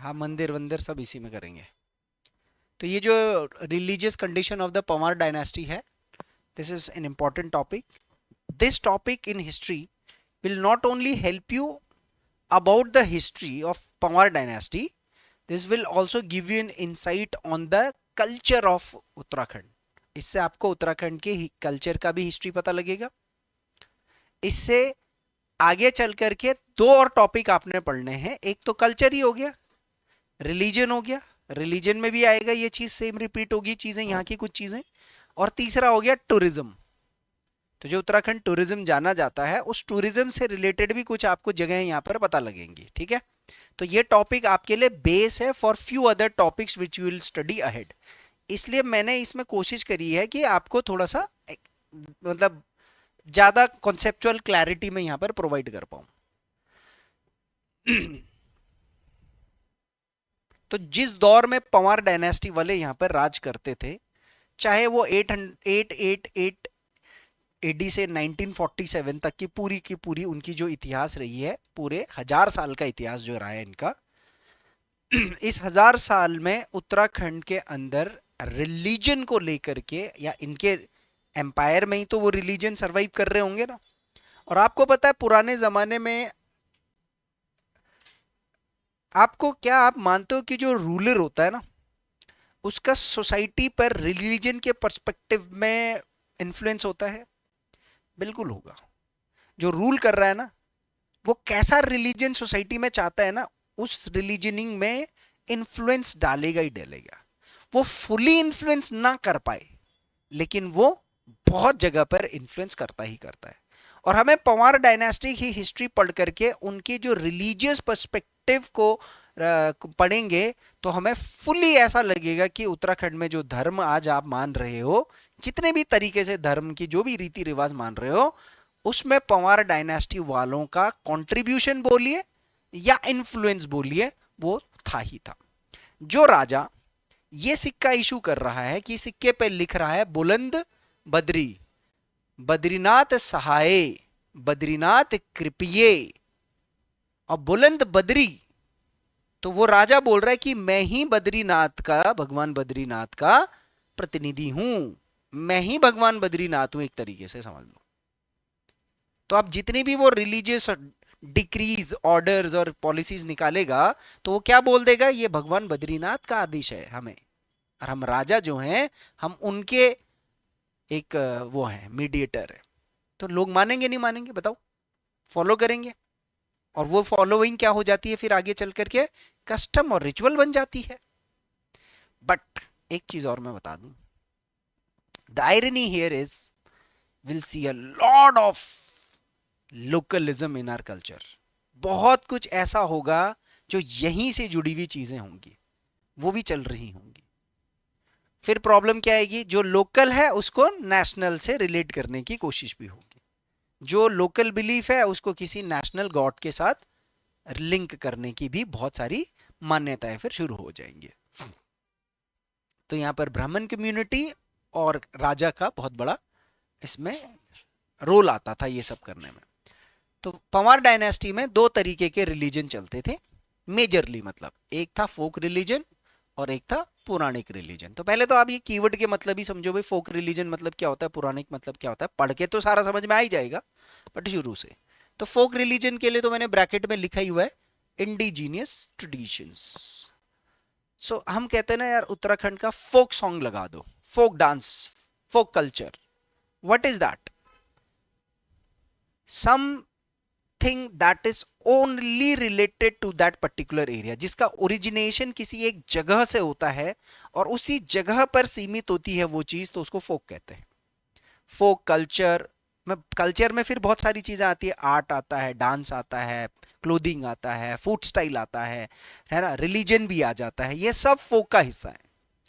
हाँ, मंदिर वंदिर सब इसी में करेंगे। तो ये जो religious condition of the Panwar dynasty है, this is an important topic. This topic in history will not only help you about the history of Panwar dynasty, this will also give you an insight on the culture of Uttarakhand. इससे आपको उत्तराखंड के culture का भी history पता लगेगा. इससे आगे चल करके दो और टॉपिक आपने पढ़ने हैं. एक तो कल्चर ही हो गया, रिलीजन हो गया, रिलीजन में भी आएगा ये चीज, सेम रिपीट होगी चीजें, यहाँ की कुछ चीजें. और तीसरा हो गया टूरिज्म. तो जो उत्तराखंड टूरिज्म जाना जाता है, उस टूरिज्म से रिलेटेड भी कुछ आपको जगह यहाँ पर पता लगेंगी. ठीक है, तो ये टॉपिक आपके लिए बेस है for few other topics which you will study ahead. इसलिए मैंने इसमें कोशिश करी है कि आपको थोड़ा सा मतलब ज्यादा कॉन्सेप्चुअल क्लैरिटी में यहाँ पर प्रोवाइड कर पाऊं. तो जिस दौर में पंवार डायनेस्टी वाले यहाँ पर राज करते थे, चाहे वो 888 एडी से 1947 तक की पूरी उनकी जो इतिहास रही है, पूरे 1000 साल का इतिहास जो रहा है इनका, इस 1000 साल में उत्तराखंड के अंदर रिलीजन को लेकर के, या इनके एम्पायर में ही तो वो रिलीजन सरवाइव कर रहे होंगे ना. और आपको पता है पुराने जमाने में, आपको क्या आप मानते हो कि जो रूलर होता है ना, उसका सोसाइटी पर रिलीजन के पर्सपेक्टिव में इन्फ्लुएंस होता है? बिल्कुल होगा. जो रूल कर रहा है ना, वो कैसा रिलीजन सोसाइटी में चाहता है ना, उस रिलीजनिंग में इन्फ्लुएंस डालेगा ही डालेगा. वो फुली इन्फ्लुएंस ना कर पाए, लेकिन वो बहुत जगह पर इन्फ्लुएंस करता ही करता है. और हमें पंवार डायनेस्टी की हिस्ट्री पढ़ करके उनके जो रिलीजियस पर्सपेक्टिव को पढ़ेंगे, तो हमें फुली ऐसा लगेगा कि उत्तराखंड में जो धर्म आज आप मान रहे हो, जितने भी तरीके से धर्म की जो भी रीति रिवाज मान रहे हो, उसमें पंवार डायनेस्टी वालों का कंट्रीब्यूशन बोलिए या इन्फ्लुएंस बोलिए, वो था ही था. जो राजा ये सिक्का इशू कर रहा है, कि सिक्के पे लिख रहा है बुलंद बद्री, बद्रीनाथ सहाय, बद्रीनाथ कृपये, और बुलंद बद्री, तो वो राजा बोल रहा है कि मैं ही बद्रीनाथ का, भगवान बद्रीनाथ का प्रतिनिधि हूं. मैं ही भगवान बद्रीनाथ हूं, एक तरीके से समझ लो. तो आप जितनी भी वो रिलीजियस डिक्रीज, ऑर्डर्स और पॉलिसीज निकालेगा, तो वो क्या बोल देगा, ये भगवान बद्रीनाथ का आदेश है हमें, और हम राजा जो हैं, हम उनके एक वो है, मीडिएटर है. तो लोग मानेंगे नहीं मानेंगे बताओ? फॉलो करेंगे. और वो फॉलोइंग क्या हो जाती है फिर आगे चल करके, कस्टम और रिचुअल बन जाती है. बट एक चीज और मैं बता दूं, the irony here is, will see a lot of localism in our culture. बहुत कुछ ऐसा होगा जो यहीं से जुड़ी हुई चीजें होंगी, वो भी चल रही होंगी. फिर प्रॉब्लम क्या आएगी, जो लोकल है उसको नेशनल से रिलेट करने की कोशिश भी होगी. जो लोकल बिलीफ है उसको किसी नेशनल गॉड के साथ लिंक करने की भी बहुत सारी मान्यताएं फिर शुरू हो जाएंगी. तो यहां पर ब्राह्मण कम्युनिटी और राजा का बहुत बड़ा इसमें रोल आता था ये सब करने में. तो पंवार डायनेस्टी में दो तरीके के रिलीजन चलते थे मेजरली. मतलब एक था फोक रिलीजन और एक था पौराणिक रिलीजन. तो पहले तो आप ये कीवर्ड के मतलब ही समझो भाई, फोक रिलीजन मतलब क्या होता है, पौराणिक मतलब क्या होता है. पढ़ के तो सारा समझ में आ ही जाएगा, बट शुरू से. तो फोक रिलीजन के लिए तो मैंने ब्रैकेट में लिखा ही हुआ है इंडिजीनियस ट्रेडिशंस. सो हम कहते हैं ना यार, उत्तराखंड का फोक सॉन्ग लगा दो, folk dance, folk culture. What is that? Something that is only related to that particular area, जिसका ओरिजिनेशन किसी एक जगह से होता है और उसी जगह पर सीमित होती है वो चीज, तो उसको फोक कहते हैं. फोक कल्चर में, कल्चर में फिर बहुत सारी चीजें आती है. आर्ट आता है, डांस आता है, क्लोथिंग आता है, फूड स्टाइल आता है ना, रिलीजन भी आ जाता है. ये सब फोक का हिस्सा है.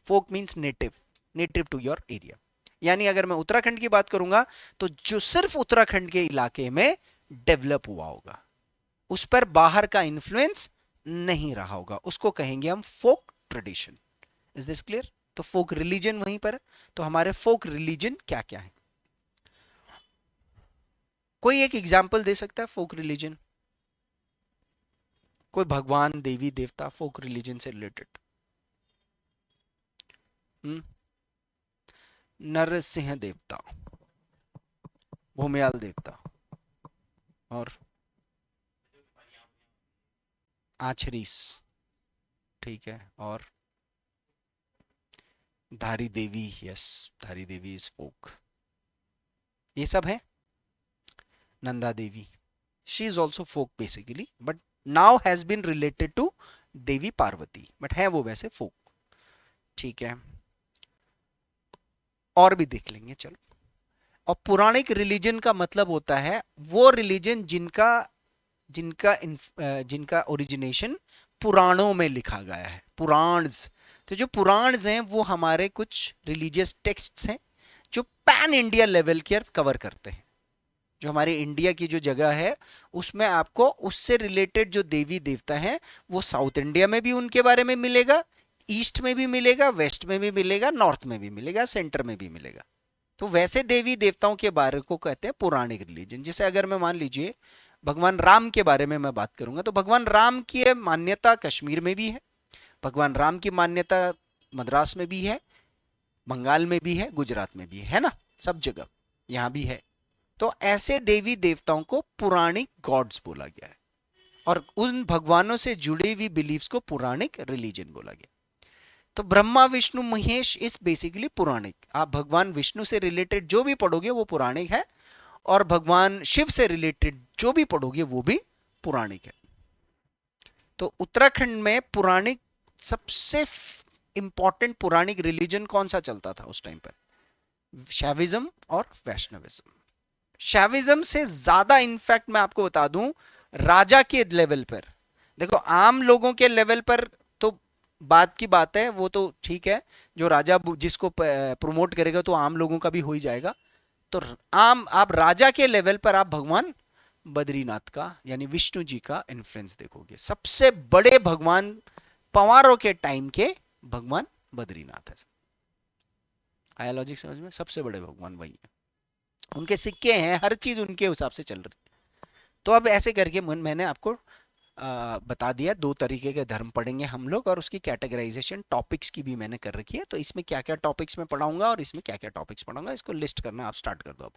Folk means native, native to your area. यानी अगर मैं उत्तराखंड की बात करूंगा, तो जो सिर्फ उत्तराखंड के इलाके में डेवलप हुआ होगा, उस पर बाहर का इंफ्लुएंस नहीं रहा होगा, उसको कहेंगे हम फोक ट्रेडिशन. Is this clear? तो फोक रिलीजन वहीं पर. तो हमारे फोक रिलीजन क्या क्या है? कोई एक एग्जाम्पल दे सकता है फोक रिलीजन? कोई भगवान, देवी देवता, फोक रिलीजन से रिलेटेड। नरसिंह देवता, भूमियाल देवता, और आछरीस, ठीक है, और धारी देवी, यस, धारी देवी इज फोक। ये सब है। Nanda Devi, she is also folk basically, but now has been related to Devi Parvati, but है वो वैसे फोक, ठीक है। और भी देख लेंगे, चलो। और पौराणिक रिलीजन का मतलब होता है वो रिलीजन जिनका जिनका जिनका ओरिजिनेशन पुराणों में लिखा गया है, पुराण्स। तो जो पुराण्स हैं वो हमारे कुछ रिलीजियस टेक्स्ट्स हैं जो पैन इंडिया लेवल के कवर करते हैं। जो हमारे इंडिया की जो जगह है उसमें आपको उससे रिलेटेड जो देवी देवता हैं वो साउथ इंडिया में भी उनके बारे में मिलेगा, ईस्ट में भी मिलेगा, वेस्ट में भी मिलेगा, नॉर्थ में भी मिलेगा, सेंटर में भी मिलेगा। तो वैसे देवी देवताओं के बारे को कहते हैं पौराणिक रिलीजन। जैसे अगर मैं मान लीजिए भगवान राम के बारे में मैं बात करूंगा तो भगवान राम की मान्यता कश्मीर में भी है, भगवान राम की मान्यता मद्रास में भी है, बंगाल में भी है, गुजरात में भी है ना, सब जगह यहां भी है। तो ऐसे देवी देवताओं को पुराणिक गॉड्स बोला गया है और उन भगवानों से जुड़ी हुई बिलीफ्स को पुराणिक रिलीजन बोला गया। तो ब्रह्मा विष्णु महेश इज बेसिकली पुराणिक। आप भगवान विष्णु से रिलेटेड जो भी पढ़ोगे वो पुराणिक है, और भगवान शिव से रिलेटेड जो भी पढ़ोगे वो भी पुराणिक है। तो उत्तराखंड में पुराणिक सबसे इंपॉर्टेंट पुराणिक रिलीजन कौन सा चलता था उस टाइम पर? शैविज्म और वैष्णविज्म। शैविज्म से ज्यादा इनफैक्ट मैं आपको बता दूं राजा के लेवल पर। देखो आम लोगों के लेवल पर तो बात की बात है, वो तो ठीक है, जो राजा जिसको प्रमोट करेगा तो आम लोगों का भी हो ही जाएगा। तो आप राजा के लेवल पर आप भगवान बद्रीनाथ का यानी विष्णु जी का इन्फ्लुएंस देखोगे। सबसे बड़े भगवान पंवारों के टाइम के भगवान बद्रीनाथ है। आया लॉजिक समझ में? सबसे बड़े भगवान वही है, उनके सिक्के हैं, हर चीज उनके हिसाब से चल रही। तो अब ऐसे करके मैंने आपको बता दिया, दो तरीके के धर्म पढ़ेंगे हम लोग, और उसकी कैटेगराइजेशन टॉपिक्स की भी मैंने कर रखी है। तो इसमें क्या क्या टॉपिक्स में पढ़ाऊंगा और इसमें क्या क्या टॉपिक्स पढ़ाऊंगा, इसको लिस्ट करना आप स्टार्ट कर दो अब।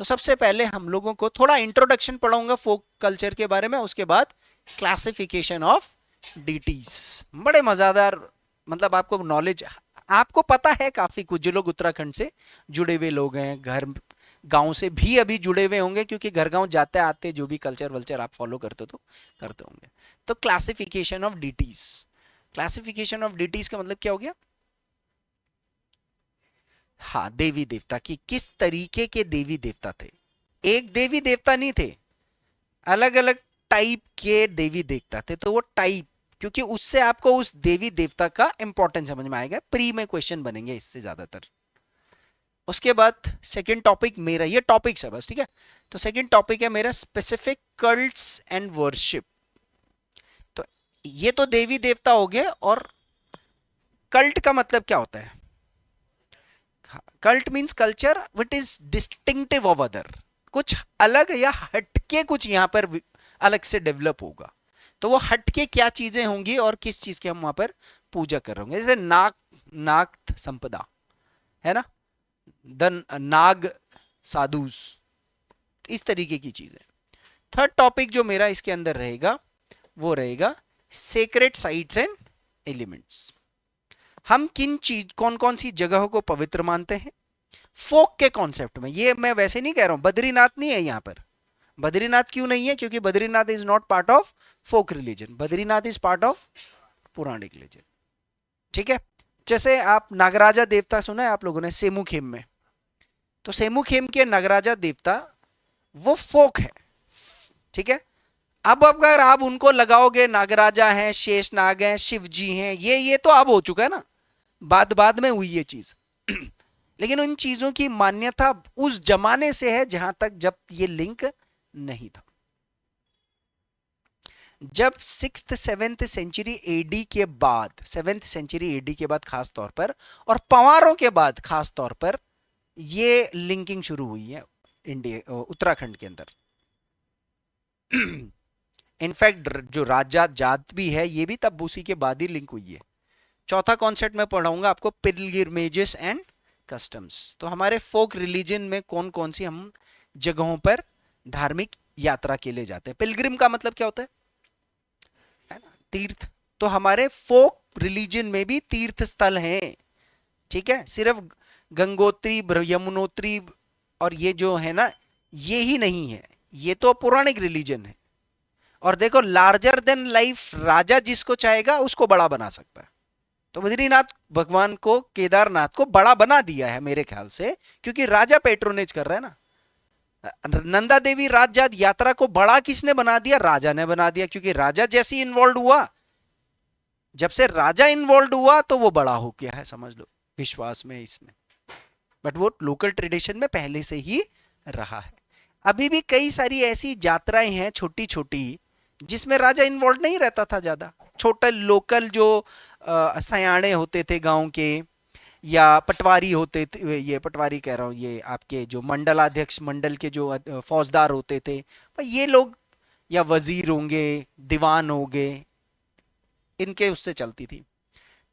तो सबसे पहले हम लोगों को थोड़ा इंट्रोडक्शन पढ़ाऊंगा फोक कल्चर के बारे में, उसके बाद क्लासिफिकेशन ऑफ डीटीज। बड़े मज़ेदार, मतलब आपको नॉलेज, आपको पता है काफ़ी कुछ, जो लोग उत्तराखंड से जुड़े हुए लोग हैं, घर गांव से भी अभी जुड़े हुए होंगे क्योंकि घर गांव जाते आते जो भी कल्चर वल्चर आप फॉलो करते तो करते होंगे। तो classification of deities, classification of deities का मतलब क्या हो गया? हाँ, देवी देवता की किस तरीके के देवी देवता थे। एक देवी देवता नहीं थे, अलग अलग टाइप के देवी देवता थे। तो वो टाइप, क्योंकि उससे आपको उस देवी देवता का इंपॉर्टेंस समझ में आएगा, प्री में क्वेश्चन बनेंगे इससे ज्यादातर। उसके बाद सेकंड टॉपिक मेरा, ये टॉपिक्स है बस, ठीक है। तो सेकंड टॉपिक है मेरा स्पेसिफिक कल्ट्स एंड वर्शिप। तो ये तो देवी देवता हो गए, और कल्ट का मतलब क्या होता है? Cult means culture which is distinctive of other, कुछ अलग या हटके कुछ यहां पर अलग से डेवलप होगा। तो वो हटके क्या चीजें होंगी और किस चीज की हम वहां पर पूजा कर रहे होंगे। जैसे नाग संपदा है ना, नाग साधुस, इस तरीके की चीज है। थर्ड टॉपिक जो मेरा इसके अंदर रहेगा वो रहेगा सेक्रेट साइट्स एंड एलिमेंट्स। हम किन चीज, कौन कौन सी जगहों को पवित्र मानते हैं फोक के कॉन्सेप्ट में। ये मैं वैसे नहीं कह रहा हूं, बद्रीनाथ नहीं है यहां पर। बद्रीनाथ क्यों नहीं है? क्योंकि Badrinath is not part of folk religion, Badrinath is part of पौराणिक रिलीजन, ठीक है। जैसे आप नागराजा देवता सुना है आप लोगों ने सेमुखेम में, तो सेमुखेम के नागराजा देवता वो फोक है, ठीक है। अब अगर आप उनको लगाओगे, नागराजा हैं, शेष नाग हैं, शिव जी हैं, ये तो अब हो चुका है ना, बाद में हुई ये चीज। लेकिन उन चीजों की मान्यता उस जमाने से है जहां तक जब ये लिंक नहीं था। जब 6th-7th सेंचुरी एडी के बाद, 7th सेंचुरी एडी के बाद खास तौर पर, और पंवारों के बाद खास तौर पर ये लिंकिंग शुरू हुई है इंडिया उत्तराखंड के अंदर। इनफैक्ट जो राजा जात भी है ये भी तब उसी के बाद ही लिंक हुई है। चौथा कॉन्सेप्ट मैं पढ़ाऊंगा आपको, पिलग्रिमेजेस एंड कस्टम्स। तो हमारे फोक रिलीजन में कौन कौन सी हम जगहों पर धार्मिक यात्रा के लिए जाते हैं। पिलग्रिम का मतलब क्या होता है ना, तीर्थ। तो हमारे फोक रिलीजन में भी तीर्थ स्थल हैं, ठीक है। सिर्फ गंगोत्री यमुनोत्री और ये जो है ना, ये ही नहीं है, ये तो पौराणिक रिलीजन है। और देखो, लार्जर देन लाइफ राजा जिसको चाहेगा उसको बड़ा बना सकता है। तो बद्रीनाथ भगवान को, केदारनाथ को बड़ा बना दिया है मेरे ख्याल से, क्योंकि राजा पेट्रोनेज कर रहा है ना। नंदा देवी राजजात यात्रा को बड़ा किसने बना दिया? राजा ने बना दिया, क्योंकि राजा जैसे इन्वॉल्व हुआ, जब से राजा इन्वॉल्व हुआ तो वो बड़ा हो गया है, समझ लो, विश्वास में, इसमें। बट वो लोकल ट्रेडिशन में पहले से ही रहा है। अभी भी कई सारी ऐसी यात्राएं हैं छोटी छोटी जिसमें राजा इन्वॉल्व नहीं रहता था ज्यादा। छोटे लोकल जो सयाने होते थे गांव के, या पटवारी होते थे, ये पटवारी कह रहा हूँ, ये आपके जो मंडलाध्यक्ष, मंडल के जो फौजदार होते थे, ये लोग, या वजीर होंगे, दीवान होंगे, इनके उससे चलती थी।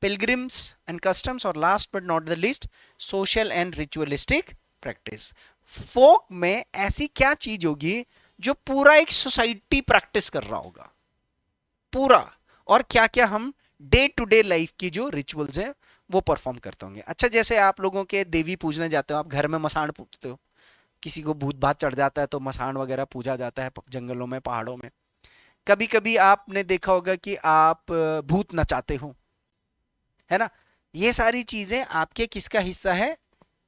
पिलग्रिम्स एंड कस्टम्स, और last but not the least, social and ritualistic practice. Folk में ऐसी क्या चीज होगी जो पूरा एक सोसाइटी प्रैक्टिस कर रहा होगा पूरा, और क्या क्या हम डे टू डे लाइफ की जो रिचुअल्स हैं वो परफॉर्म करते होंगे। अच्छा, जैसे आप लोगों के देवी पूजने जाते हो, आप घर में मसाण पूजते हो, किसी को भूत भात चढ़ जाता है तो मसाण वगैरह पूजा जाता है जंगलों में, पहाड़ों में। कभी कभी आपने देखा होगा कि आप भूत नचाते हो, है ना। ये सारी चीजें आपके किसका हिस्सा है?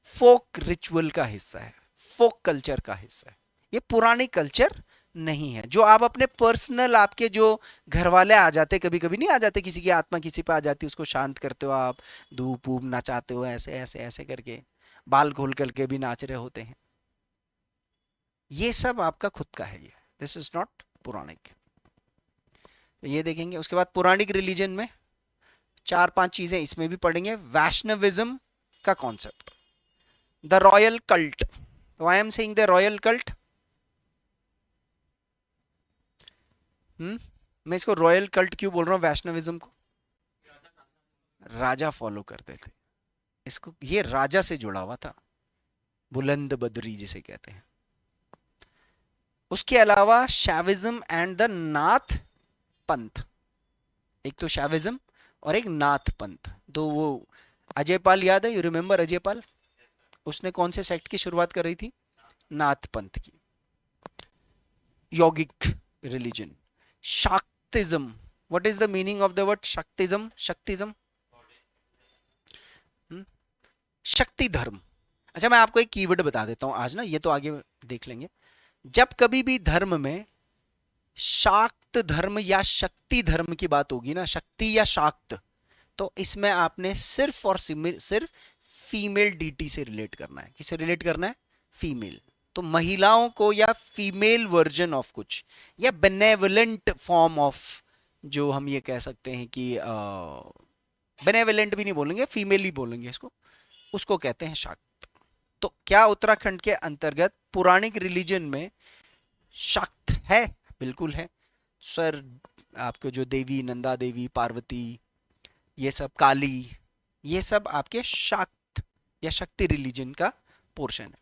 फोक रिचुअल का हिस्सा है, फोक कल्चर का हिस्सा है। ये पुरानी कल्चर नहीं है जो आप अपने पर्सनल, आपके जो घर वाले आ जाते, कभी कभी नहीं आ जाते, किसी की आत्मा किसी पे आ जाती, उसको शांत करते हो आप, धूप वूप नचाते हो, ऐसे ऐसे ऐसे करके, बाल खोल करके भी नाच रहे होते हैं। ये सब आपका खुद का है, ये दिस इज नॉट पुराणिक। तो ये देखेंगे। उसके बाद पुराणिक रिलीजन में 4-5 चीजें इसमें भी पढ़ेंगे। वैष्णविज्म का concept, the royal cult. Why I am saying the royal cult? मैं इसको रॉयल कल्ट क्यों बोल रहा हूँ? वैष्णविज्म को राजा फॉलो करते थे, इसको, ये राजा से जुड़ा हुआ था, बुलंद बदरी जिसे कहते हैं। उसके अलावा शैविज्म एंड द नाथ पंथ, एक तो शैविज्म और एक नाथ पंथ। तो वो अजय पाल याद है? You remember Ajay Pal? उसने कौन से सेक्ट की शुरुआत कर रही थी? नाथ पंथ की, यौगिक religion. Shaktism, what is the meaning of the word Shaktism? Shaktism, शक्ति धर्म। अच्छा, मैं आपको एक कीवर्ड बता देता हूं आज ना, ये तो आगे देख लेंगे। जब कभी भी धर्म में शाक्त धर्म या शक्ति धर्म की बात होगी ना, शक्ति या शाक्त, तो इसमें आपने सिर्फ और सिर्फ फीमेल डीटी से रिलेट करना है। किसे रिलेट करना है? फीमेल। तो महिलाओं को, या फीमेल वर्जन ऑफ कुछ, या बेनेवलेंट फॉर्म ऑफ, जो हम ये कह सकते हैं कि बेनेवलेंट भी नहीं बोलेंगे, फीमेल ही बोलेंगे इसको, उसको कहते हैं शाक्त। तो क्या उत्तराखंड के अंतर्गत पुराणिक रिलीजन में शाक्त है? बिल्कुल है सर। आपके जो देवी, नंदा देवी, पार्वती, ये सब, काली, ये सब आपके शाक्त या शक्ति रिलीजन का पोर्शन है।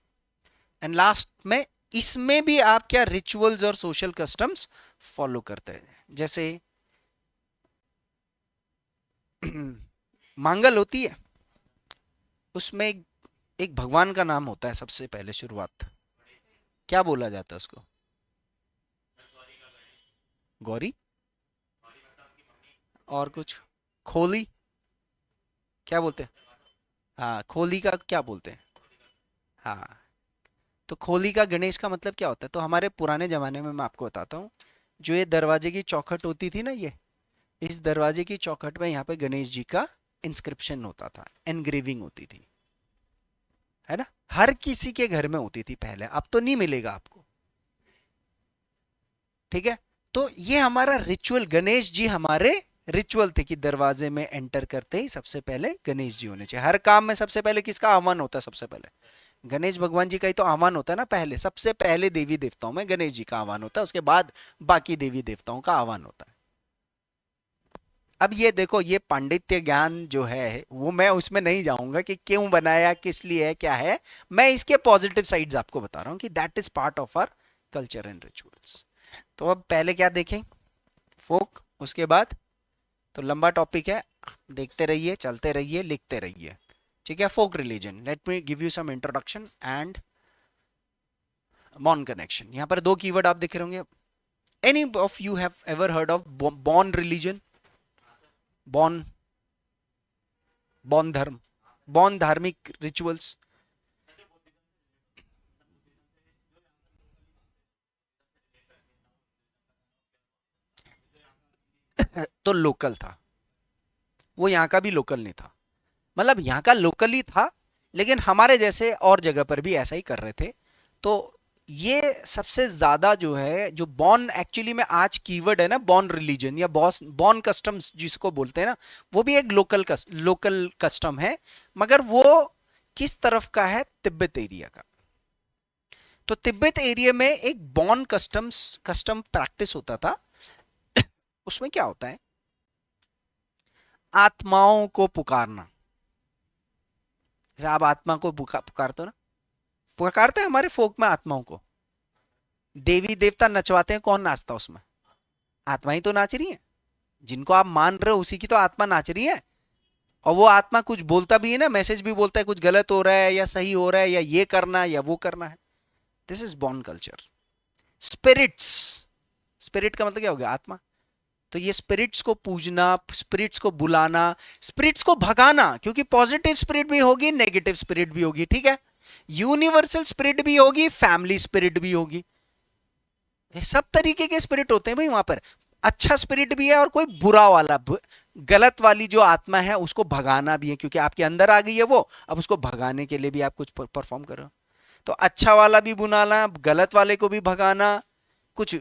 एंड लास्ट में, इसमें भी आप क्या रिचुअल्स और सोशल कस्टम्स फॉलो करते हैं। जैसे मांगल होती है, उसमें एक भगवान का नाम होता है सबसे पहले शुरुआत, क्या बोला जाता है उसको? गौरी, और कुछ, खोली, क्या बोलते हैं? हाँ, खोली का क्या बोलते हैं? हाँ, तो खोली का गणेश का मतलब क्या होता है? तो हमारे पुराने जमाने में, मैं आपको बताता हूँ, जो ये दरवाजे की चौखट होती थी ना, ये, इस दरवाजे की चौखट में यहाँ पे गणेश जी का इंस्क्रिप्शन होता था, एनग्रेविंग होती थी, है ना। हर किसी के घर में होती थी पहले, अब तो नहीं मिलेगा आपको, ठीक है। तो ये हमारा रिचुअल, गणेश जी हमारे रिचुअल थे कि दरवाजे में एंटर करते ही सबसे पहले गणेश जी होने चाहिए। हर काम में सबसे पहले किसका आह्वान होता है? सबसे पहले गणेश भगवान जी का ही तो आह्वान होता है ना, पहले सबसे पहले देवी देवताओं में गणेश जी का आह्वान होता है, उसके बाद बाकी देवी देवताओं का आह्वान होता है। अब ये देखो, ये पांडित्य ज्ञान जो है वो मैं उसमें नहीं जाऊंगा कि क्यों बनाया, किस लिए है, क्या है। मैं इसके पॉजिटिव साइड्स आपको बता रहा हूँ कि that is part of our culture and rituals. तो अब पहले क्या देखें, फोक, उसके बाद तो लंबा टॉपिक है, देखते रहिए, चलते रहिए, लिखते रहिए। ठीक है, folk religion, let me give you some introduction and Bon connection. यहाँ पर दो कीवर्ड आप देख रहे होंगे। Any of you have ever heard of Bon religion? Bon, बौद्ध धर्म, बौद्ध धार्मिक रिचुअल्स। तो लोकल था, वो यहाँ का भी लोकल नहीं था, मतलब यहाँ का लोकल ही था, लेकिन हमारे जैसे और जगह पर भी ऐसा ही कर रहे थे। तो ये सबसे ज्यादा जो है, जो बॉर्न एक्चुअली में आज कीवर्ड है ना, बॉर्न रिलीजन या बॉर्न कस्टम्स जिसको बोलते हैं ना, वो भी एक लोकल कस्टम है, मगर वो किस तरफ का है, तिब्बत एरिया का। तो तिब्बत एरिया में एक बॉर्न कस्टम प्रैक्टिस होता था। उसमें क्या होता है, आत्माओं को पुकारना। जैसे आप आत्मा को पुकारते हो ना, पुकारते हैं हमारे फोक में आत्माओं को। देवी देवता नचवाते हैं, कौन नाचता उसमें? आत्मा ही तो नाच रही है, जिनको आप मान रहे हो उसी की तो आत्मा नाच रही है। और वो आत्मा कुछ बोलता भी है ना, मैसेज भी बोलता है, कुछ गलत हो रहा है या सही हो रहा है, या ये करना या वो करना है। This is born culture. Spirits, spirit का मतलब क्या हो गया, आत्मा। तो ये स्पिरिट्स को पूजना, स्पिरिट्स को बुलाना, स्पिरिट्स को भगाना, क्योंकि पॉजिटिव स्पिरिट भी होगी, नेगेटिव स्पिरिट भी होगी, ठीक है। यूनिवर्सल स्पिरिट भी होगी, फैमिली स्पिरिट भी होगी, सब तरीके के स्पिरिट होते हैं भाई वहां पर। अच्छा स्पिरिट भी है और कोई बुरा वाला, गलत वाली जो आत्मा है उसको भगाना भी है, क्योंकि आपके अंदर आ गई है वो, अब उसको भगाने के लिए भी आप कुछ परफॉर्म कर रहे हो। तो अच्छा वाला भी बुलाना, गलत वाले को भी भगाना, कुछ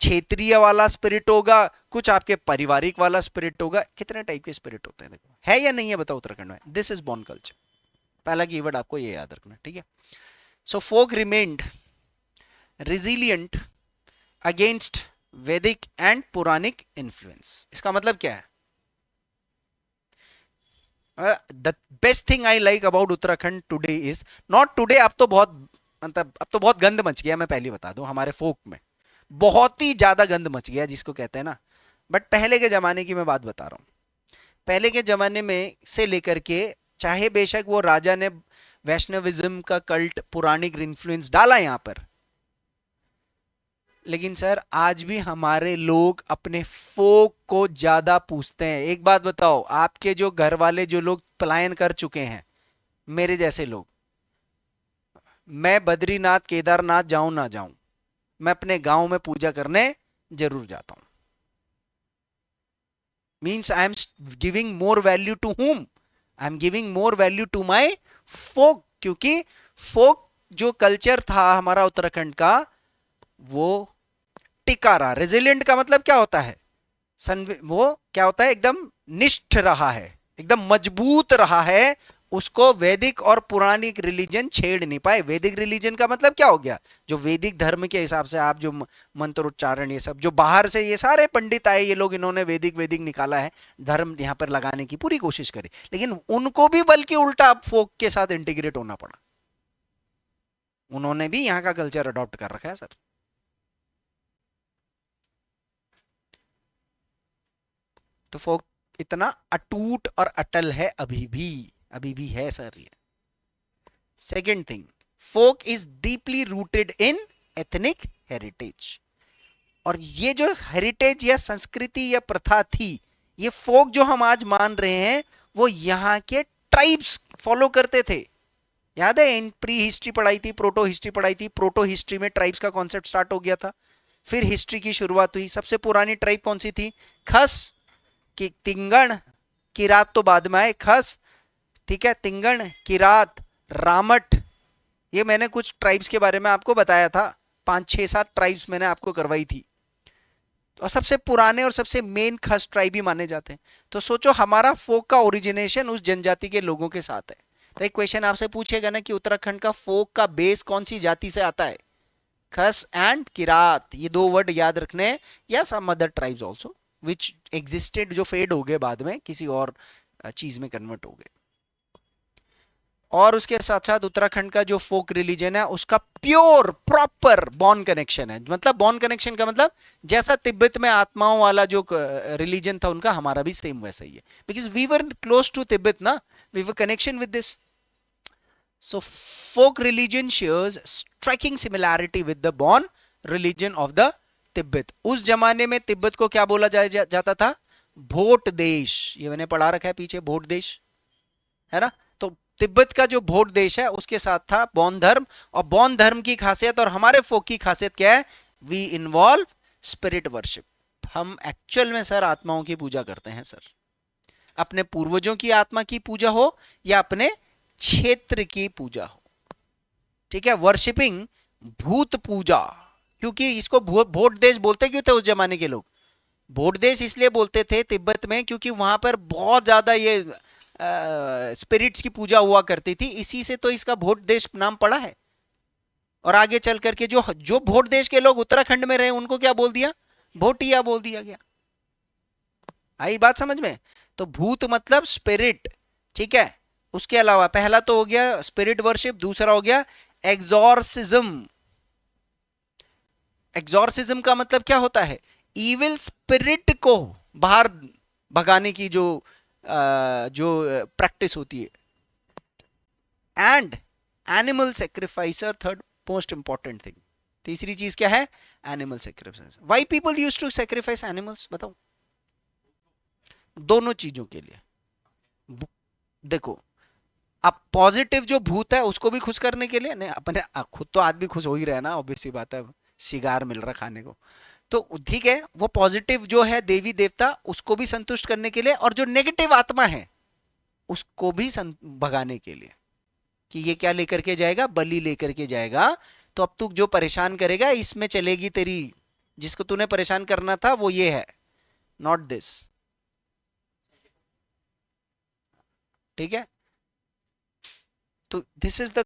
क्षेत्रीय वाला स्पिरिट होगा, कुछ आपके पारिवारिक वाला स्पिरिट होगा। कितने टाइप के स्पिरिट होते हैं, देखो है या नहीं है बताओ उत्तराखंड में। दिस इज बॉर्न कल्चर, पहला कीवर्ड आपको ये याद रखना, ठीक है। सो फोक रिमेन्ड रिजिलियंट अगेंस्ट वैदिक एंड पुरानिक इन्फ्लुएंस। इसका मतलब क्या है? The best thing I like about Uttarakhand today is not today, अब तो बहुत, मतलब अब तो बहुत गंद मच गया, मैं पहले बता दूं, हमारे फोक में बहुत ही ज्यादा गंद मच गया जिसको कहते हैं ना। बट पहले के जमाने की मैं बात बता रहा हूं। पहले के जमाने में से लेकर के, चाहे बेशक वो राजा ने वैष्णविज्म का कल्ट, पुराणिक इन्फ्लुएंस डाला यहां पर, लेकिन सर आज भी हमारे लोग अपने फोक को ज्यादा पूछते हैं। एक बात बताओ, आपके जो घर वाले जो लोग पलायन कर चुके हैं, मेरे जैसे लोग, मैं बद्रीनाथ केदारनाथ जाऊं ना जाऊं, मैं अपने गांव में पूजा करने जरूर जाता हूं। Means I am giving more value to whom, I am giving more value to my folk, क्योंकि फोक जो कल्चर था हमारा उत्तराखंड का, वो टिका रहा। रेजिलिएंट का मतलब क्या होता है, वो क्या होता है, एकदम निष्ठ रहा है, एकदम मजबूत रहा है। उसको वैदिक और पुरानिक रिलीजन छेड़ नहीं पाए। वैदिक रिलीजन का मतलब क्या हो गया, जो वैदिक धर्म के हिसाब से आप जो मंत्र उच्चारण, ये सब जो बाहर से ये सारे पंडित आए, ये लोग, इन्होंने वैदिक वैदिक निकाला है, धर्म यहाँ पर लगाने की पूरी कोशिश करी, लेकिन उनको भी बल्कि उल्टा अब फोक के साथ इंटीग्रेट होना पड़ा। उन्होंने भी यहाँ का कल्चर अडॉप्ट कर रखा है सर। तो फोक इतना अटूट और अटल है, अभी भी है सर ये। Second thing, folk is deeply rooted in ethnic heritage. और ये जो हेरिटेज या संस्कृति या प्रथा थी, ये फोक जो हम आज मान रहे हैं, वो यहाँ के ट्राइब्स फॉलो करते थे। याद है, इन प्री हिस्ट्री पढ़ाई थी, प्रोटो हिस्ट्री पढ़ाई थी, प्रोटो हिस्ट्री में ट्राइब्स का कॉन्सेप्ट स्टार्ट हो गया था, फिर हिस्ट्री की शुरुआत हुई। सबसे पुरानी ट्राइब कौन सी थी? खस, कि तिंगण, किरात तो बाद में आए, खस, ठीक है, तिंगण, किरात, रामट। ये मैंने कुछ ट्राइब्स के बारे में आपको बताया था, 5 6 7 ट्राइब्स मैंने आपको करवाई थी। और सबसे पुराने और सबसे मेन खस ट्राइब ही माने जाते हैं। तो सोचो हमारा फोक का ओरिजिनेशन उस जनजाति के लोगों के साथ है। तो एक क्वेश्चन आपसे पूछेगा ना कि उत्तराखंड का फोक का बेस कौन सी जाति से आता है, खस एंड किरात, ये दो वर्ड याद रखने हैं, या सम अदर ट्राइब्स आल्सो विच एग्जिस्टेड, जो फेड हो गए बाद में किसी और चीज में कन्वर्ट हो गए। और उसके साथ साथ उत्तराखंड का जो फोक रिलीजन है उसका प्योर प्रॉपर बॉन कनेक्शन है। मतलब बॉन कनेक्शन का मतलब जैसा तिब्बत में आत्माओं वाला जो रिलीजन था उनका, हमारा भी सेम वैसा ही है, because we were close to Tibet ना, we were connection with this. So folk religion shares striking similarity with the Bon religion of the Tibet. उस जमाने में तिब्बत को क्या बोला जाता था, भोट देश, ये मैंने पढ़ा रखा है पीछे, भोट देश है ना। तो तिब्बत का जो भोट देश है उसके साथ था बौद्ध धर्म, और बौद्ध धर्म की खासियत और हमारे फोक की खासियत क्या है, वी इन्वॉल्व स्पिरिट वर्शिप। हम एक्चुअल में सर आत्माओं की पूजा करते हैं सर, अपने पूर्वजों की आत्मा की पूजा हो या अपने क्षेत्र की पूजा हो, ठीक है, वर्शिपिंग भूत पूजा। क्योंकि इसको भोट देश बोलते क्यों थे उस जमाने के लोग, भोट देश इसलिए बोलते थे तिब्बत में क्योंकि वहां पर बहुत ज्यादा ये स्पिरिट्स की पूजा हुआ करती थी, इसी से तो इसका भोट देश नाम पड़ा है। और आगे चल करके जो जो भोट देश के लोग उत्तराखंड में रहे उनको क्या बोल दिया, भोटिया बोल दिया गया। आई बात समझ में। तो भूत मतलब स्पिरिट, ठीक है। उसके अलावा पहला तो हो गया स्पिरिट वर्शिप, दूसरा हो गया एग्जॉर्सिज्म। एग्जॉर्सिज्म का मतलब क्या होता है, इविल स्पिरिट को बाहर भगाने की जो प्रैक्टिस होती है। And animal sacrificer, third most important thing, तीसरी चीज क्या है, animal sacrifice. Why people use to sacrifice animals, बताओ। दोनों चीजों के लिए। देखो, अब पॉजिटिव जो भूत है उसको भी खुश करने के लिए, नहीं अपने खुद तो आदमी खुश हो ही रहा है ना, ऑब्वियस सी बात है, शिकार मिल रहा खाने को, तो ठीक है। वो पॉजिटिव जो है देवी देवता उसको भी संतुष्ट करने के लिए, और जो नेगेटिव आत्मा है उसको भी भगाने के लिए, कि ये क्या लेकर के जाएगा, बलि लेकर के जाएगा। तो अब तू जो परेशान करेगा इसमें चलेगी तेरी, जिसको तूने परेशान करना था वो ये है, नॉट दिस, ठीक है। तो दिस इज द